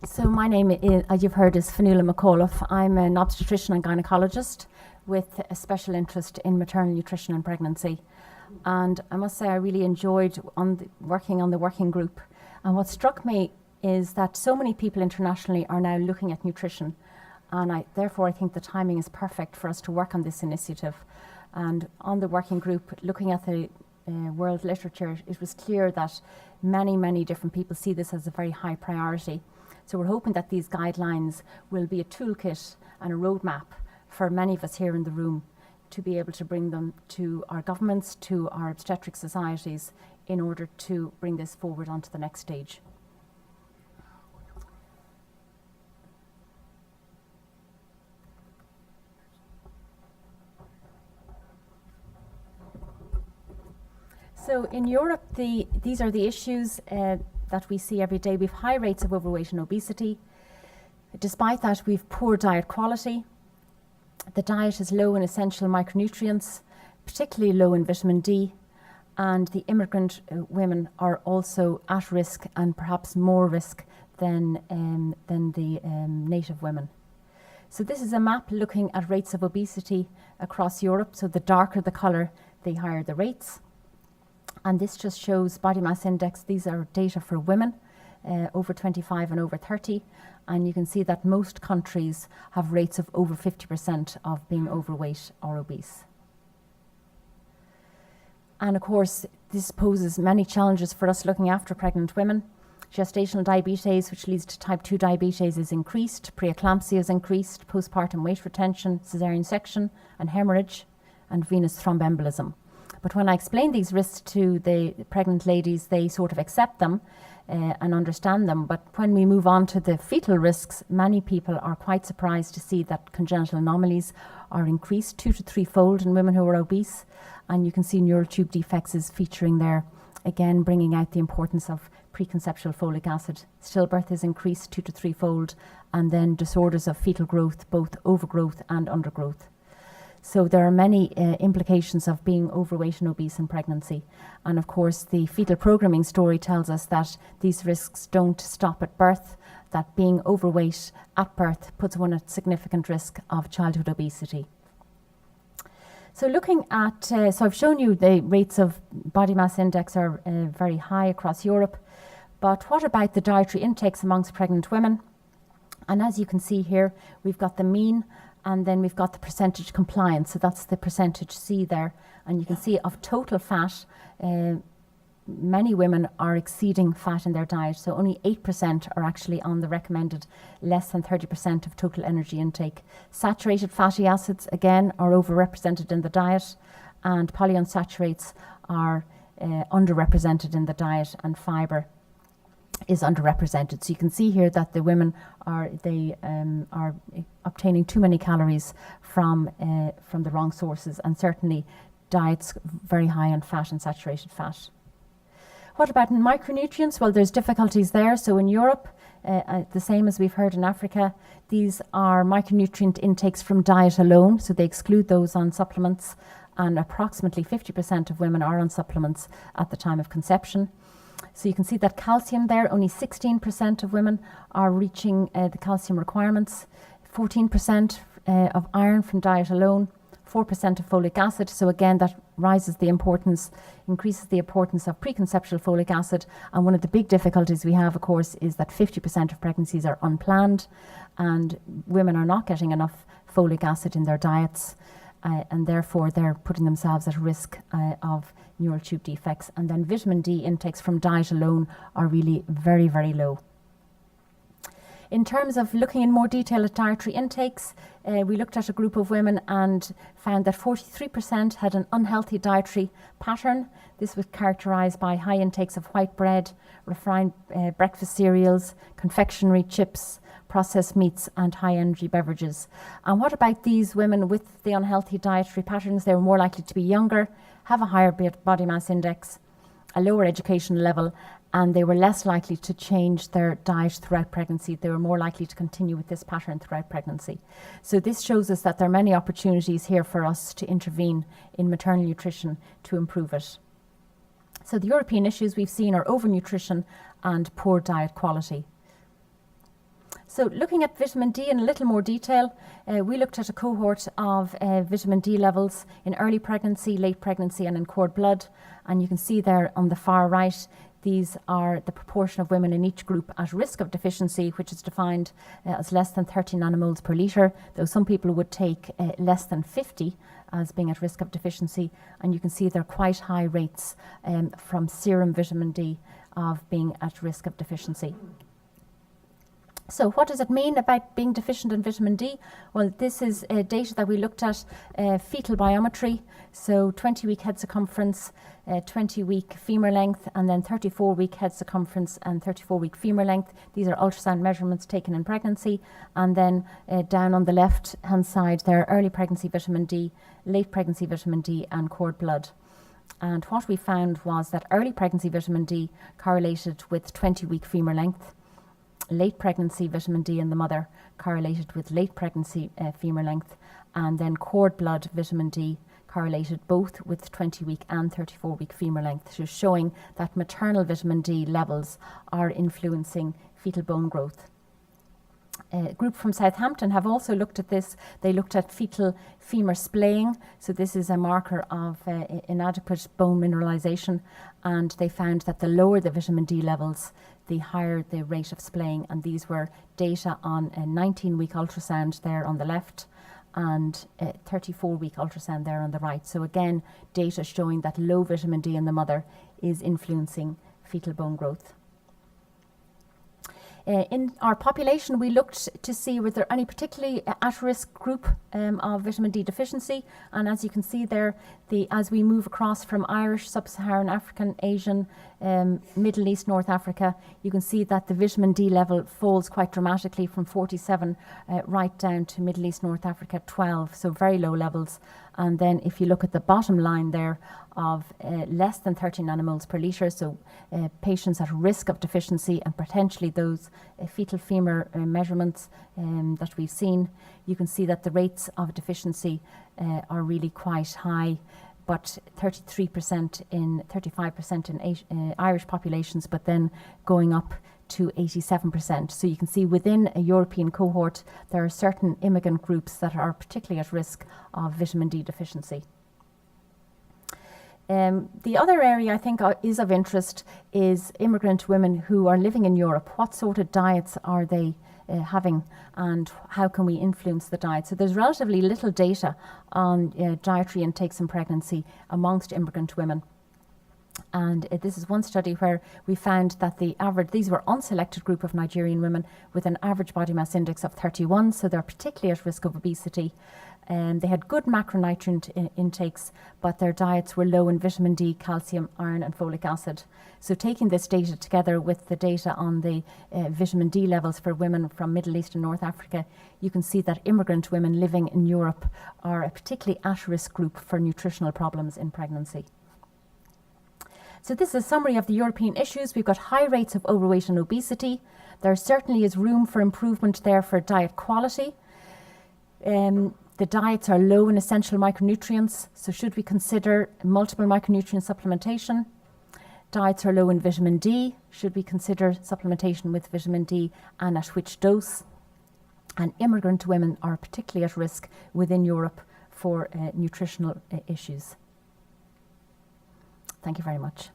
So my name, as you've heard, is Fionnuala McAuliffe. I'm an obstetrician and gynaecologist with a special interest in maternal nutrition and pregnancy. And I must say I really enjoyed working on the working group. And what struck me is that so many people internationally are now looking at nutrition. And therefore I think the timing is perfect for us to work on this initiative. And on the working group, looking at the world literature, it was clear that many different people see this as a very high priority. So we're hoping that these guidelines will be a toolkit and a roadmap for many of us here in the room to be able to bring them to our governments, to our obstetric societies, in order to bring this forward onto the next stage. So in Europe, these are the issues that we see every day. We've high rates of overweight and obesity. Despite that, we've poor diet quality. The diet is low in essential micronutrients, particularly low in vitamin D, and the immigrant women are also at risk and perhaps more risk than the native women. So this is a map looking at rates of obesity across Europe. So the darker the colour, the higher the rates. And this just shows body mass index. These are data for women over 25 and over 30. And you can see that most countries have rates of over 50% of being overweight or obese. And of course, this poses many challenges for us looking after pregnant women. Gestational diabetes, which leads to type 2 diabetes, is increased. Preeclampsia is increased. Postpartum weight retention, caesarean section and hemorrhage, and venous thromboembolism. But when I explain these risks to the pregnant ladies, they sort of accept them and understand them. But when we move on to the fetal risks, many people are quite surprised to see that congenital anomalies are increased 2 to 3-fold in women who are obese. And you can see neural tube defects is featuring there, again bringing out the importance of preconceptual folic acid. Stillbirth is increased 2 to 3-fold, and then disorders of fetal growth, both overgrowth and undergrowth. So there are many implications of being overweight and obese in pregnancy. And of course, the fetal programming story tells us that these risks don't stop at birth, that being overweight at birth puts one at significant risk of childhood obesity. So looking at, so I've shown you the rates of body mass index are very high across Europe, but what about the dietary intakes amongst pregnant women? And as you can see here, we've got the mean, and then we've got the percentage compliance. So that's the percentage C there. And you can see of total fat, many women are exceeding fat in their diet. So only 8% are actually on the recommended less than 30% of total energy intake. Saturated fatty acids, again, are overrepresented in the diet. And polyunsaturates are underrepresented in the diet, and fibre is underrepresented. So you can see here that the women are obtaining too many calories from the wrong sources, and certainly diets very high in fat and saturated fat. What about micronutrients? Well, there's difficulties there. So in Europe, the same as we've heard in Africa, these are micronutrient intakes from diet alone, so they exclude those on supplements, and approximately 50% of women are on supplements at the time of conception. So you can see that calcium there, only 16% of women are reaching the calcium requirements, 14% of iron from diet alone, 4% of folic acid. So again, that increases the importance of preconceptual folic acid. And one of the big difficulties we have, of course, is that 50% of pregnancies are unplanned, and women are not getting enough folic acid in their diets. And therefore they're putting themselves at risk of neural tube defects. And then vitamin D intakes from diet alone are really very low. In terms of looking in more detail at dietary intakes, we looked at a group of women and found that 43% had an unhealthy dietary pattern. This was characterised by high intakes of white bread, refined breakfast cereals, confectionery, chips, processed meats, and high-energy beverages. And what about these women with the unhealthy dietary patterns? They were more likely to be younger, have a higher body mass index, a lower education level, and they were less likely to change their diet throughout pregnancy. They were more likely to continue with this pattern throughout pregnancy. So this shows us that there are many opportunities here for us to intervene in maternal nutrition to improve it. So the European issues we've seen are overnutrition and poor diet quality. So looking at vitamin D in a little more detail, we looked at a cohort of vitamin D levels in early pregnancy, late pregnancy and in cord blood. And you can see there on the far right, these are the proportion of women in each group at risk of deficiency, which is defined as less than 30 nanomoles per litre, though some people would take less than 50 as being at risk of deficiency. And you can see there are quite high rates from serum vitamin D of being at risk of deficiency. So what does it mean about being deficient in vitamin D? Well, this is data that we looked at, fetal biometry, so 20-week head circumference, 20-week femur length, and then 34-week head circumference and 34-week femur length. These are ultrasound measurements taken in pregnancy. And then down on the left-hand side, there are early pregnancy vitamin D, late pregnancy vitamin D, and cord blood. And what we found was that early pregnancy vitamin D correlated with 20-week femur length. Late pregnancy vitamin D in the mother correlated with late pregnancy femur length, and then cord blood vitamin D correlated both with 20-week and 34-week femur length, so showing that maternal vitamin D levels are influencing fetal bone growth. A group from Southampton have also looked at this. They looked at fetal femur splaying. So this is a marker of inadequate bone mineralization, and they found that the lower the vitamin D levels, the higher the rate of splaying. And these were data on a 19-week ultrasound there on the left and a 34-week ultrasound there on the right. So again, data showing that low vitamin D in the mother is influencing fetal bone growth. In our population, we looked to see were there any particularly at-risk group of vitamin D deficiency. And as you can see there, as we move across from Irish, Sub-Saharan African, Asian, Middle East, North Africa, you can see that the vitamin D level falls quite dramatically from 47 right down to Middle East, North Africa, 12, so very low levels. And then if you look at the bottom line there of less than 30 nanomoles per litre, so patients at risk of deficiency and potentially those fetal femur measurements that we've seen, you can see that the rates of deficiency are really quite high, but 33% in 35% in Irish populations, but then going up to 87%. So you can see within a European cohort, there are certain immigrant groups that are particularly at risk of vitamin D deficiency. The other area I think is of interest is immigrant women who are living in Europe. What sort of diets are they having, and how can we influence the diet? So there's relatively little data on dietary intakes in pregnancy amongst immigrant women. And this is one study where we found that these were unselected group of Nigerian women with an average body mass index of 31, so they're particularly at risk of obesity. They had good macronutrient intakes, but their diets were low in vitamin D, calcium, iron and folic acid. So taking this data together with the data on the vitamin D levels for women from Middle East and North Africa, you can see that immigrant women living in Europe are a particularly at-risk group for nutritional problems in pregnancy. So this is a summary of the European issues. We've got high rates of overweight and obesity. There certainly is room for improvement there for diet quality. The diets are low in essential micronutrients, so should we consider multiple micronutrient supplementation? Diets are low in vitamin D. Should we consider supplementation with vitamin D, and at which dose? And immigrant women are particularly at risk within Europe for nutritional issues. Thank you very much.